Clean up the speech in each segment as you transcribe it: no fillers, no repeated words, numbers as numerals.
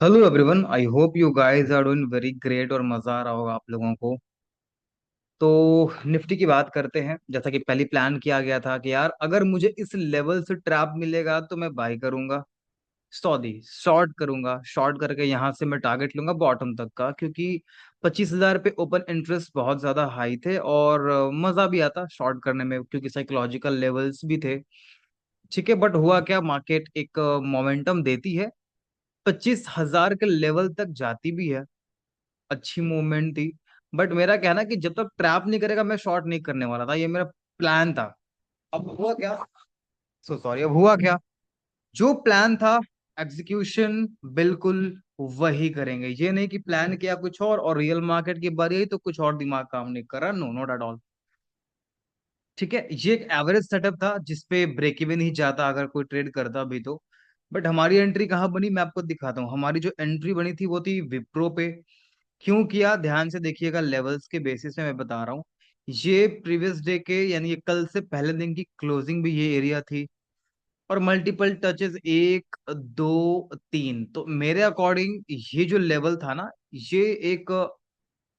Hello everyone, I hope you guys are doing very great और मजा आ रहा होगा आप लोगों को। तो निफ्टी की बात करते हैं। जैसा कि पहले प्लान किया गया था कि यार अगर मुझे इस लेवल से ट्रैप मिलेगा तो मैं बाई करूंगा, सॉरी शॉर्ट करूंगा। शॉर्ट करके यहाँ से मैं टारगेट लूंगा बॉटम तक का, क्योंकि 25,000 पे ओपन इंटरेस्ट बहुत ज्यादा हाई थे और मजा भी आता शॉर्ट करने में क्योंकि साइकोलॉजिकल लेवल्स भी थे। ठीक है, बट हुआ क्या, मार्केट एक मोमेंटम देती है, 25,000 के लेवल तक जाती भी है, अच्छी मूवमेंट थी। बट मेरा कहना है कि जब तक ट्रैप नहीं करेगा मैं शॉर्ट नहीं करने वाला था, ये मेरा प्लान था। अब हुआ क्या, सो सॉरी, अब हुआ क्या, जो प्लान था एग्जीक्यूशन बिल्कुल वही करेंगे। ये नहीं कि प्लान किया कुछ और रियल मार्केट की बारी आई तो कुछ और दिमाग काम नहीं कर रहा, नो नॉट एट ऑल। ठीक है, ये एक एवरेज सेटअप था जिसपे ब्रेक इवन ही जाता अगर कोई ट्रेड करता भी तो। बट हमारी एंट्री कहाँ बनी मैं आपको दिखाता हूँ। हमारी जो एंट्री बनी थी वो थी विप्रो पे। क्यों किया, ध्यान से देखिएगा, लेवल्स के बेसिस पे मैं बता रहा हूँ। ये प्रीवियस डे के यानी ये कल से पहले दिन की क्लोजिंग भी ये एरिया थी, और मल्टीपल टचेस, एक दो तीन, तो मेरे अकॉर्डिंग ये जो लेवल था ना, ये एक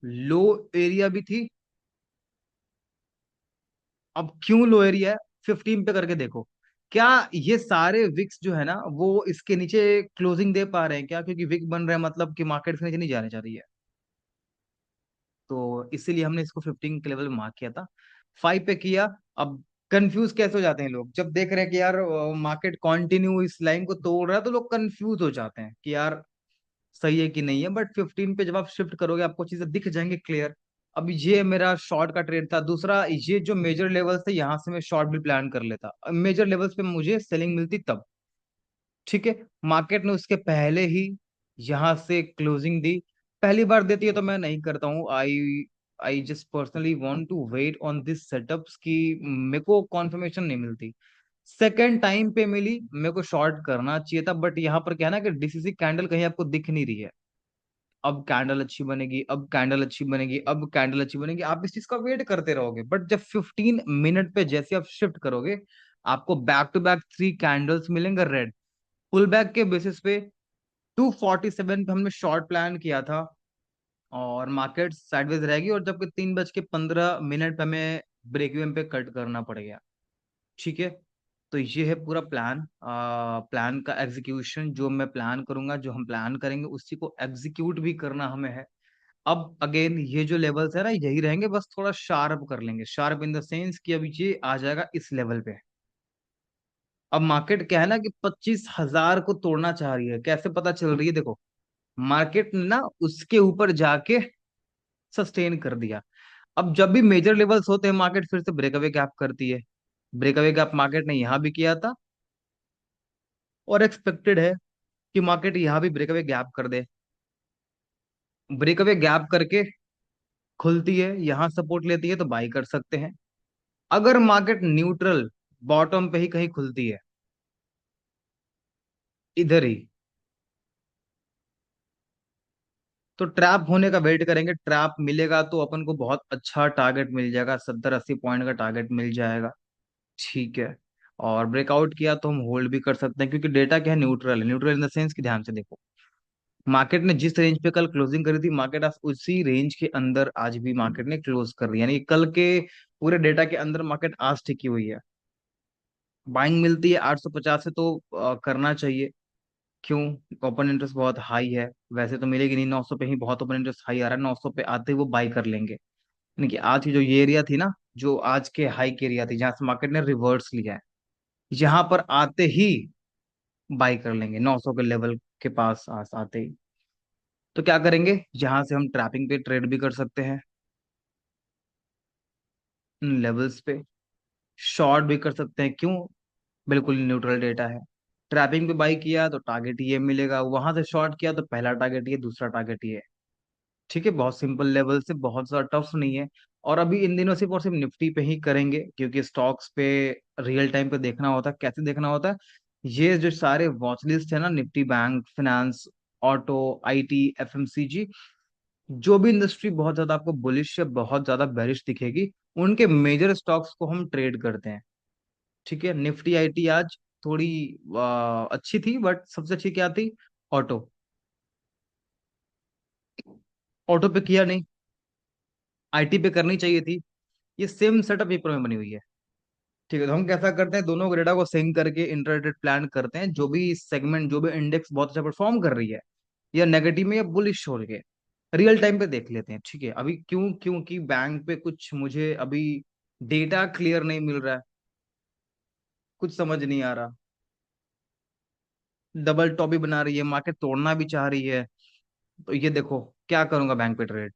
लो एरिया भी थी। अब क्यों लो एरिया है, 15 पे करके देखो। क्या ये सारे विक्स जो है ना वो इसके नीचे क्लोजिंग दे पा रहे हैं क्या? क्योंकि विक बन रहा है मतलब कि मार्केट से नीचे नहीं जाने जा रही है। तो इसीलिए हमने इसको 15 के लेवल में मार्क किया था, 5 पे किया। अब कंफ्यूज कैसे हो जाते हैं लोग जब देख रहे हैं कि यार मार्केट कंटिन्यू इस लाइन को तोड़ रहा है, तो लोग कंफ्यूज हो जाते हैं कि यार सही है कि नहीं है। बट 15 पे जब आप शिफ्ट करोगे आपको चीजें दिख जाएंगे क्लियर। अब ये मेरा शॉर्ट का ट्रेड था। दूसरा, ये जो मेजर लेवल्स थे यहाँ से मैं शॉर्ट भी प्लान कर लेता, मेजर लेवल्स पे मुझे सेलिंग मिलती तब। ठीक है, मार्केट ने उसके पहले ही यहाँ से क्लोजिंग दी। पहली बार देती है तो मैं नहीं करता हूँ। I I just personally want to wait on this setups की मेरे को कॉन्फर्मेशन नहीं मिलती। सेकेंड टाइम पे मिली, मेरे को शॉर्ट करना चाहिए था, बट यहाँ पर क्या है ना कि डीसीसी कैंडल कहीं आपको दिख नहीं रही है। अब कैंडल अच्छी बनेगी, अब कैंडल अच्छी बनेगी, अब कैंडल अच्छी बनेगी, आप इस चीज का वेट करते रहोगे। बट जब 15 मिनट पे जैसे आप शिफ्ट करोगे, आपको बैक टू बैक 3 कैंडल्स मिलेंगे रेड। पुल बैक के बेसिस पे 247 पे हमने शॉर्ट प्लान किया था, और मार्केट साइडवेज रहेगी, और जबकि 3:15 पे हमें ब्रेक इवन पे कट करना पड़ गया। ठीक है, तो ये है पूरा प्लान। प्लान का एग्जीक्यूशन, जो मैं प्लान करूंगा, जो हम प्लान करेंगे उसी को एग्जीक्यूट भी करना हमें है। अब अगेन ये जो लेवल्स है ना यही रहेंगे, बस थोड़ा शार्प कर लेंगे, शार्प इन द सेंस कि अभी ये आ जाएगा इस लेवल पे। अब मार्केट क्या है ना कि 25,000 को तोड़ना चाह रही है, कैसे पता चल रही है देखो, मार्केट ने ना उसके ऊपर जाके सस्टेन कर दिया। अब जब भी मेजर लेवल्स होते हैं मार्केट फिर से ब्रेकअवे गैप करती है। ब्रेकअवे गैप मार्केट ने यहाँ भी किया था, और एक्सपेक्टेड है कि मार्केट यहाँ भी ब्रेकअवे गैप कर दे। ब्रेकअवे गैप करके खुलती है, यहाँ सपोर्ट लेती है तो बाई कर सकते हैं। अगर मार्केट न्यूट्रल बॉटम पे ही कहीं खुलती है, इधर ही, तो ट्रैप होने का वेट करेंगे। ट्रैप मिलेगा तो अपन को बहुत अच्छा टारगेट मिल जाएगा, 70-80 पॉइंट का टारगेट मिल जाएगा। ठीक है, और ब्रेकआउट किया तो हम होल्ड भी कर सकते हैं, क्योंकि डेटा क्या है, न्यूट्रल है। न्यूट्रल इन द सेंस कि ध्यान से देखो, मार्केट ने जिस रेंज पे कल क्लोजिंग करी थी, मार्केट आज उसी रेंज के अंदर आज भी मार्केट ने क्लोज कर दी, यानी कि कल के पूरे डेटा के अंदर मार्केट आज टिकी हुई है। बाइंग मिलती है 850 से तो करना चाहिए। क्यों, ओपन इंटरेस्ट बहुत हाई है, वैसे तो मिलेगी नहीं, 900 पे ही बहुत ओपन इंटरेस्ट हाई आ रहा है, 900 पे आते ही वो बाई कर लेंगे। यानी कि आज की जो ये एरिया थी ना, जो आज के हाई की एरिया थी जहां से मार्केट ने रिवर्स लिया है, यहाँ पर आते ही बाई कर लेंगे 900 के लेवल के पास आते ही। तो क्या करेंगे, यहाँ से हम ट्रैपिंग पे ट्रेड भी कर सकते हैं, इन लेवल्स पे शॉर्ट भी कर सकते हैं। क्यों, बिल्कुल न्यूट्रल डेटा है। ट्रैपिंग पे बाई किया तो टारगेट ये मिलेगा, वहां से शॉर्ट किया तो पहला टारगेट ये, दूसरा टारगेट ये। ठीक है, बहुत सिंपल लेवल से, बहुत ज्यादा टफ नहीं है। और अभी इन दिनों सिर्फ और सिर्फ निफ्टी पे ही करेंगे, क्योंकि स्टॉक्स पे रियल टाइम पे देखना होता है। कैसे देखना होता है, ये जो सारे वॉच लिस्ट है ना, Nifty, bank, finance, auto, IT, FMCG, जो भी इंडस्ट्री बहुत ज्यादा आपको बुलिश या बहुत ज्यादा बेरिश दिखेगी, उनके मेजर स्टॉक्स को हम ट्रेड करते हैं। ठीक है, निफ्टी आईटी आज थोड़ी अच्छी थी, बट सबसे अच्छी क्या थी, ऑटो। ऑटो पे किया नहीं, आईटी पे करनी चाहिए थी। ये सेम सेटअप पेपर में बनी हुई है। ठीक है, तो हम कैसा करते हैं, दोनों डेटा को सिंक करके इंटरडेट प्लान करते हैं, जो भी सेगमेंट, जो भी इंडेक्स बहुत अच्छा परफॉर्म कर रही है, या नेगेटिव में या बुलिश हो रही है, रियल टाइम पे देख लेते हैं। ठीक है, अभी क्यों, क्योंकि बैंक पे कुछ मुझे अभी डेटा क्लियर नहीं मिल रहा है, कुछ समझ नहीं आ रहा। डबल टॉप भी बना रही है, मार्केट तोड़ना भी चाह रही है। तो ये देखो, क्या करूंगा बैंक पे ट्रेड,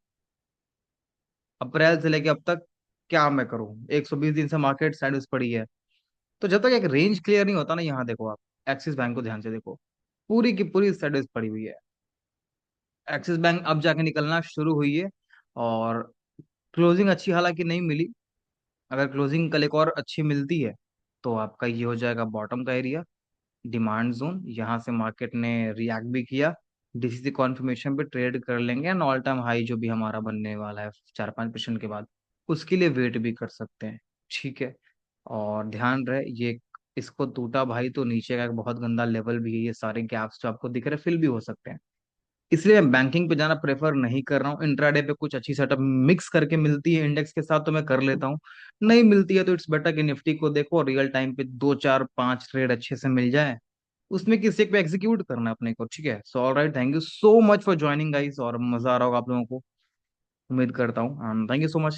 अप्रैल से लेके अब तक क्या मैं करूं, 120 दिन से मार्केट साइड पड़ी है। तो जब तक एक रेंज क्लियर नहीं होता ना, यहाँ देखो आप, एक्सिस बैंक को ध्यान से देखो, पूरी की पूरी साइड पड़ी हुई है। एक्सिस बैंक अब जाके निकलना शुरू हुई है, और क्लोजिंग अच्छी हालांकि नहीं मिली। अगर क्लोजिंग कल एक और अच्छी मिलती है, तो आपका ये हो जाएगा बॉटम का एरिया, डिमांड जोन। यहाँ से मार्केट ने रिएक्ट भी किया, डीसीसी कॉन्फर्मेशन पे ट्रेड कर लेंगे, एंड ऑल टाइम हाई जो भी हमारा बनने वाला है 4-5% के बाद, उसके लिए वेट भी कर सकते हैं। ठीक है, और ध्यान रहे ये, इसको टूटा भाई तो नीचे का एक बहुत गंदा लेवल भी है, ये सारे गैप्स जो आपको दिख रहे हैं फिल भी हो सकते हैं। इसलिए मैं बैंकिंग पे जाना प्रेफर नहीं कर रहा हूँ। इंट्राडे पे कुछ अच्छी सेटअप मिक्स करके मिलती है इंडेक्स के साथ तो मैं कर लेता हूँ, नहीं मिलती है तो इट्स बेटर कि निफ्टी को देखो, रियल टाइम पे 2-4-5 ट्रेड अच्छे से मिल जाए, उसमें किसी एक पे एग्जीक्यूट करना है अपने को। ठीक है, so alright, thank you so much for joining guys, और मजा आ रहा होगा आप लोगों को, उम्मीद करता हूँ, थैंक यू सो मच।